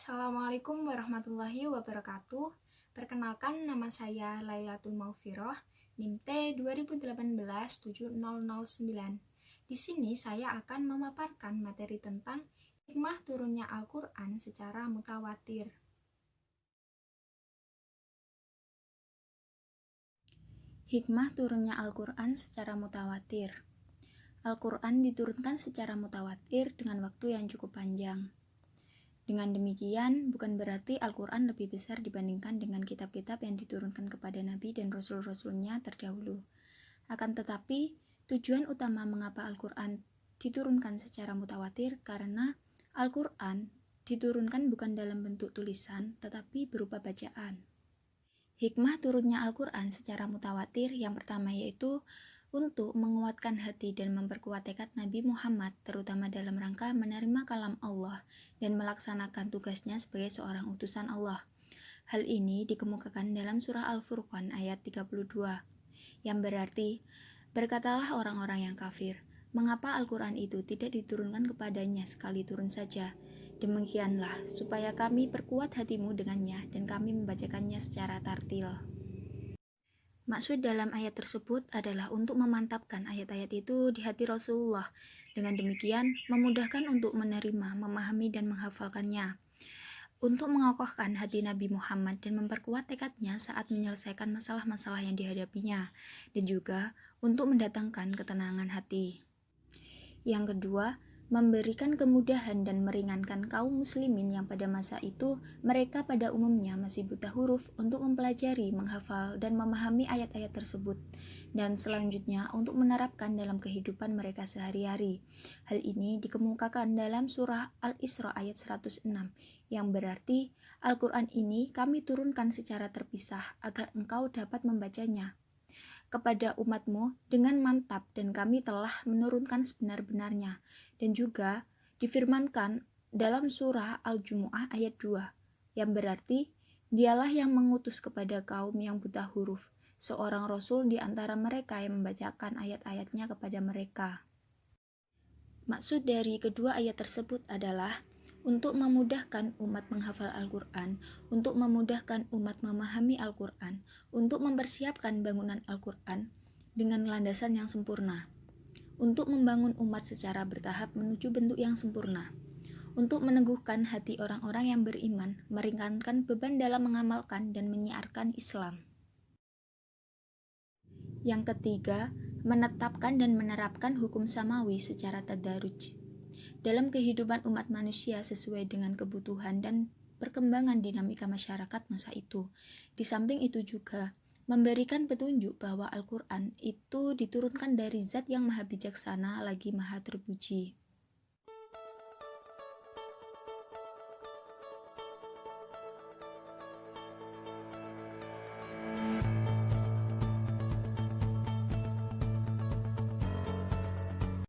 Assalamualaikum warahmatullahi wabarakatuh. Perkenalkan, nama saya Lailatul Maufiroh, NIM T 2018-70009. Di sini saya akan memaparkan materi tentang hikmah turunnya Al-Quran secara mutawatir. Hikmah turunnya Al-Quran secara mutawatir. Al-Quran diturunkan secara mutawatir dengan waktu yang cukup panjang. Dengan demikian, bukan berarti Al-Quran lebih besar dibandingkan dengan kitab-kitab yang diturunkan kepada Nabi dan Rasul-Rasulnya terdahulu. Akan tetapi, tujuan utama mengapa Al-Quran diturunkan secara mutawatir karena Al-Quran diturunkan bukan dalam bentuk tulisan, tetapi berupa bacaan. Hikmah turunnya Al-Quran secara mutawatir yang pertama yaitu untuk menguatkan hati dan memperkuat tekad Nabi Muhammad, terutama dalam rangka menerima kalam Allah dan melaksanakan tugasnya sebagai seorang utusan Allah. Hal ini dikemukakan dalam surah Al-Furqan ayat 32, yang berarti, berkatalah orang-orang yang kafir, mengapa Al-Quran itu tidak diturunkan kepadanya sekali turun saja? Demikianlah, supaya kami perkuat hatimu dengannya dan kami membacakannya secara tartil. Maksud dalam ayat tersebut adalah untuk memantapkan ayat-ayat itu di hati Rasulullah. Dengan demikian, memudahkan untuk menerima, memahami, dan menghafalkannya. Untuk mengokohkan hati Nabi Muhammad dan memperkuat tekadnya saat menyelesaikan masalah-masalah yang dihadapinya. Dan juga untuk mendatangkan ketenangan hati. Yang kedua, memberikan kemudahan dan meringankan kaum muslimin yang pada masa itu mereka pada umumnya masih buta huruf untuk mempelajari, menghafal, dan memahami ayat-ayat tersebut, dan selanjutnya untuk menerapkan dalam kehidupan mereka sehari-hari. Hal ini dikemukakan dalam surah Al-Isra ayat 106, yang berarti Al-Quran ini kami turunkan secara terpisah agar engkau dapat membacanya kepada umatmu dengan mantap, dan kami telah menurunkan sebenar-benarnya. Dan juga difirmankan dalam surah Al-Jumu'ah ayat 2, yang berarti dialah yang mengutus kepada kaum yang buta huruf seorang rasul di antara mereka yang membacakan ayat-ayatnya kepada mereka. Maksud dari kedua ayat tersebut adalah untuk memudahkan umat menghafal Al-Quran, untuk memudahkan umat memahami Al-Quran, untuk mempersiapkan bangunan Al-Quran dengan landasan yang sempurna, untuk membangun umat secara bertahap menuju bentuk yang sempurna, untuk meneguhkan hati orang-orang yang beriman, meringankan beban dalam mengamalkan dan menyiarkan Islam. Yang ketiga, menetapkan dan menerapkan hukum samawi secara tadaruj dalam kehidupan umat manusia sesuai dengan kebutuhan dan perkembangan dinamika masyarakat masa itu. Di samping itu juga memberikan petunjuk bahwa Al-Quran itu diturunkan dari Zat yang Maha Bijaksana lagi Maha Terpuji.